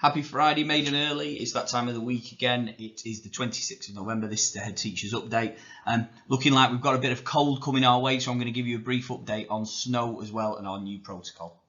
Happy Friday, maiden early. It's that time of the week again. It is the 26th of November. This is the Head Teacher's Update. Looking like we've got a bit of cold coming our way, so I'm going to give you a brief update on snow as well and our new protocol.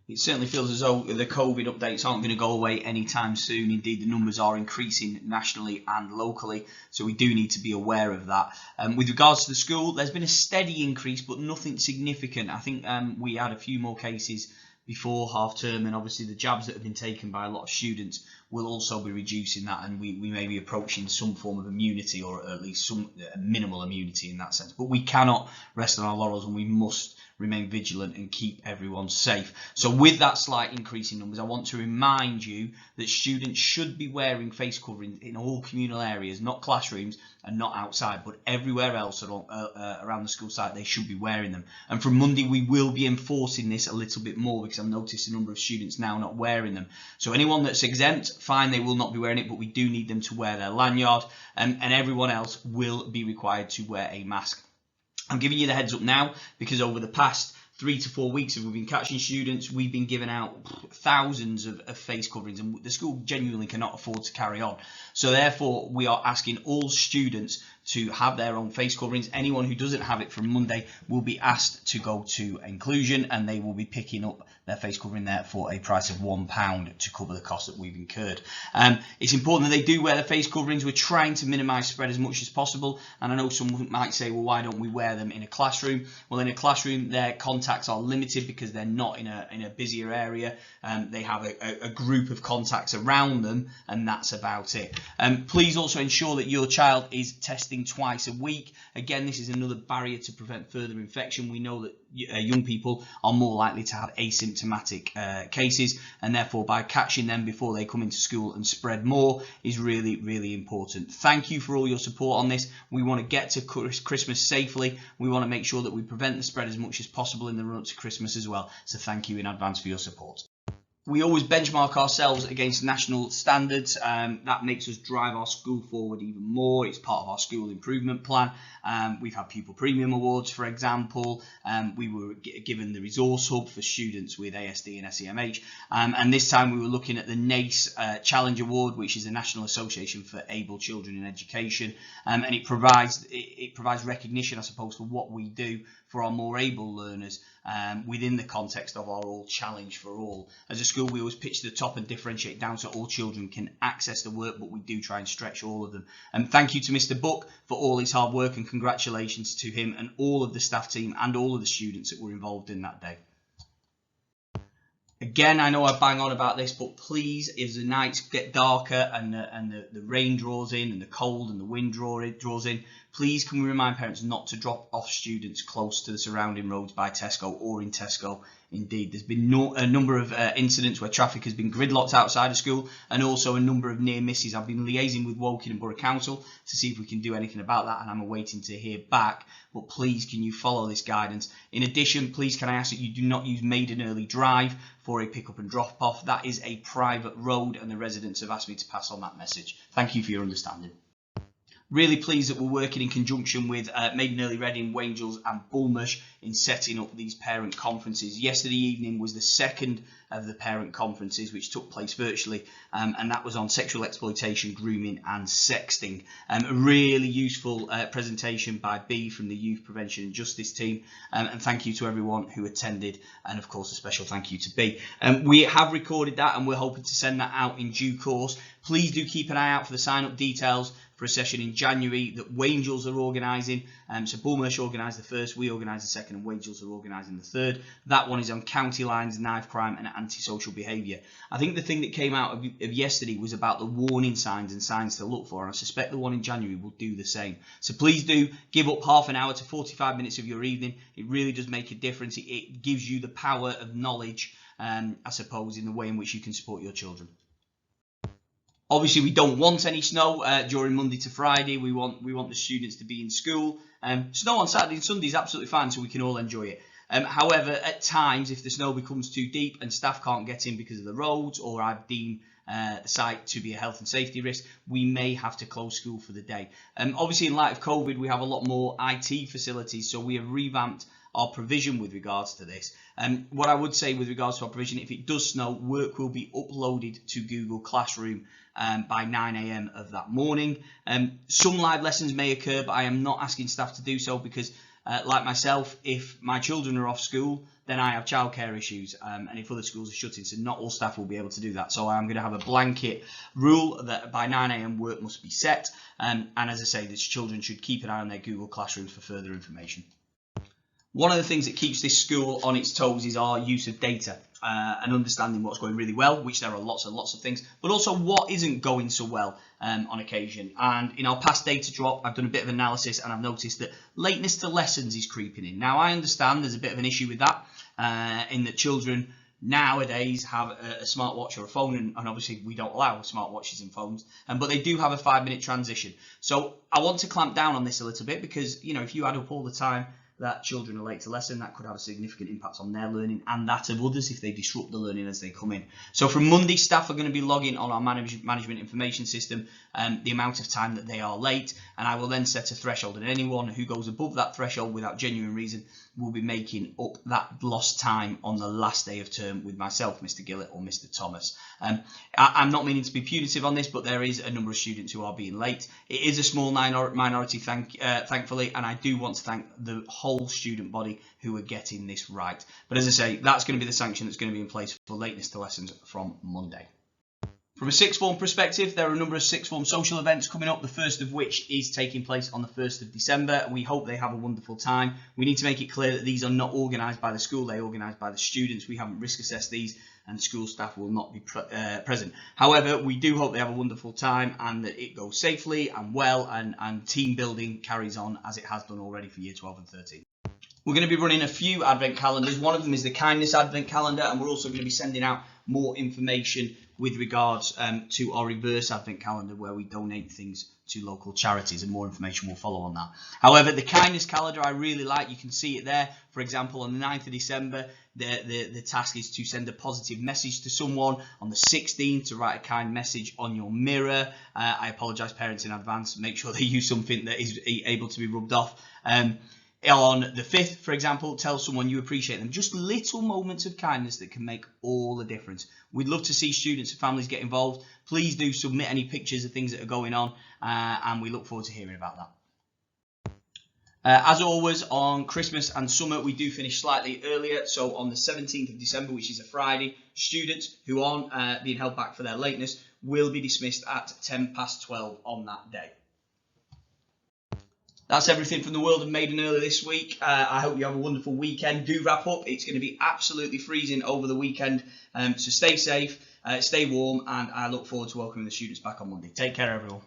It certainly feels as though the COVID updates aren't going to go away anytime soon. Indeed, the numbers are increasing nationally and locally, so we do need to be aware of that. With regards to the school, there's been a steady increase, but nothing significant. I think we had a few more cases before half term, and obviously the jabs that have been taken by a lot of students will also be reducing that, and we may be approaching some form of immunity, or at least some minimal immunity in that sense. But we cannot rest on our laurels, and we must remain vigilant and keep everyone safe. So with that slight increase in numbers, I want to remind you that students should be wearing face coverings in all communal areas, not classrooms and not outside, but everywhere else around the school site they should be wearing them. And from Monday we will be enforcing this a little bit more, because I've noticed a number of students now not wearing them. So anyone that's exempt, fine, they will not be wearing it, but we do need them to wear their lanyard, and everyone else will be required to wear a mask. I'm giving you the heads up now because over the past 3 to 4 weeks, we've been catching students, we've been giving out thousands of face coverings, and the school genuinely cannot afford to carry on. So therefore, we are asking all students to have their own face coverings. Anyone who doesn't have it from Monday will be asked to go to inclusion, and they will be picking up their face covering there for a price of £1 to cover the cost that we've incurred. It's important that they do wear their face coverings. We're trying to minimise spread as much as possible, and I know someone might say, well, why don't we wear them in a classroom? Well, in a classroom, their contacts are limited because they're not in a busier area. They have a group of contacts around them, and that's about it. Please also ensure that your child is testing twice a week. Again, this is another barrier to prevent further infection. We know that young people are more likely to have asymptomatic cases, and therefore by catching them before they come into school and spread more is really, really important. Thank you for all your support on this. We want to get to Christmas safely. We want to make sure that we prevent the spread as much as possible in the run up to Christmas as well. So thank you in advance for your support. We always benchmark ourselves against national standards. That makes us drive our school forward even more. It's part of our school improvement plan. We've had Pupil Premium Awards, for example. We were given the Resource Hub for students with ASD and SEMH. And this time we were looking at the NACE Challenge Award, which is the National Association for Able Children in Education. And it provides recognition, I suppose, for what we do for our more able learners within the context of our All Challenge for All. As a school, we always pitch to the top and differentiate down so all children can access the work, but we do try and stretch all of them. And thank you to Mr. Buck for all his hard work, and congratulations to him and all of the staff team and all of the students that were involved in that day. Again, I know I bang on about this, but please, as the nights get darker and the rain draws in and the cold and the wind draws in, please can we remind parents not to drop off students close to the surrounding roads by Tesco or in Tesco. Indeed, there's been a number of incidents where traffic has been gridlocked outside of school, and also a number of near misses. I've been liaising with Woking and Borough Council to see if we can do anything about that, and I'm awaiting to hear back. But please, can you follow this guidance? In addition, please can I ask that you do not use Maiden Early Drive for a pick up and drop off. That is a private road, and the residents have asked me to pass on that message. Thank you for your understanding. Really pleased that we're working in conjunction with Maiden Early Reading, Wangels and Bulmesh in setting up these parent conferences. Yesterday evening was the second of the parent conferences, which took place virtually, and that was on sexual exploitation, grooming and sexting. A really useful presentation by B from the Youth Prevention and Justice team, and thank you to everyone who attended, and of course a special thank you to B. We have recorded that, and we're hoping to send that out in due course. Please do keep an eye out for the sign-up details for a session in January that Wangels are organising. So Bulmesh organised the first, we organised the second, and Wangels are organising the third. That one is on county lines, knife crime and antisocial behaviour. I think the thing that came out of yesterday was about the warning signs and signs to look for, and I suspect the one in January will do the same. So please do give up half an hour to 45 minutes of your evening. It really does make a difference. It gives you the power of knowledge, I suppose, in the way in which you can support your children. Obviously, we don't want any snow during Monday to Friday. We want the students to be in school. Snow on Saturday and Sunday is absolutely fine, so we can all enjoy it. However, at times, if the snow becomes too deep and staff can't get in because of the roads, or I deem the site to be a health and safety risk, we may have to close school for the day. Obviously, in light of COVID, we have a lot more IT facilities, so we have revamped our provision with regards to this. What I would say with regards to our provision, if it does snow, work will be uploaded to Google Classroom by 9 a.m. of that morning. Some live lessons may occur, but I am not asking staff to do so because, like myself, if my children are off school, then I have childcare issues, and if other schools are shutting, so not all staff will be able to do that. So I'm going to have a blanket rule that by 9 a.m. work must be set, and as I say, the children should keep an eye on their Google Classrooms for further information. One of the things that keeps this school on its toes is our use of data and understanding what's going really well, which there are lots and lots of things, but also what isn't going so well on occasion. And in our past data drop, I've done a bit of analysis and I've noticed that lateness to lessons is creeping in. Now, I understand there's a bit of an issue with that in that children nowadays have a smartwatch or a phone, and obviously we don't allow smartwatches and phones, but they do have a 5-minute transition. So I want to clamp down on this a little bit because, you know, if you add up all the time that children are late to lesson, that could have a significant impact on their learning and that of others if they disrupt the learning as they come in. So from Monday, staff are going to be logging on our management information system the amount of time that they are late, and I will then set a threshold, and anyone who goes above that threshold without genuine reason will be making up that lost time on the last day of term with myself, Mr. Gillett or Mr. Thomas. I'm not meaning to be punitive on this, but there is a number of students who are being late. It is a small minority, thankfully, and I do want to thank the whole student body who are getting this right. But as I say, that's going to be the sanction that's going to be in place for lateness to lessons from Monday. From a sixth form perspective, there are a number of sixth form social events coming up, the first of which is taking place on the 1st of December. We hope they have a wonderful time. We need to make it clear that these are not organised by the school, they're organised by the students. We haven't risk assessed these, and school staff will not be present. However, we do hope they have a wonderful time and that it goes safely and well, and team building carries on as it has done already for year 12 and 13. We're going to be running a few advent calendars. One of them is the kindness advent calendar, and we're also going to be sending out more information with regards to our reverse advent calendar, where we donate things to local charities, and more information will follow on that. However, the kindness calendar I really like. You can see it there. For example, on the 9th of December, the task is to send a positive message to someone. On the 16th, to write a kind message on your mirror. I apologise, parents, in advance. Make sure they use something that is able to be rubbed off. On the 5th, for example, tell someone you appreciate them. Just little moments of kindness that can make all the difference. We'd love to see students and families get involved. Please do submit any pictures of things that are going on, and we look forward to hearing about that. As always, on Christmas and summer, we do finish slightly earlier. So on the 17th of December, which is a Friday, students who aren't being held back for their lateness will be dismissed at 12:10 on that day. That's everything from the world of Maiden Early this week. I hope you have a wonderful weekend. Do wrap up. It's going to be absolutely freezing over the weekend. So stay safe, stay warm, and I look forward to welcoming the students back on Monday. Take care, everyone.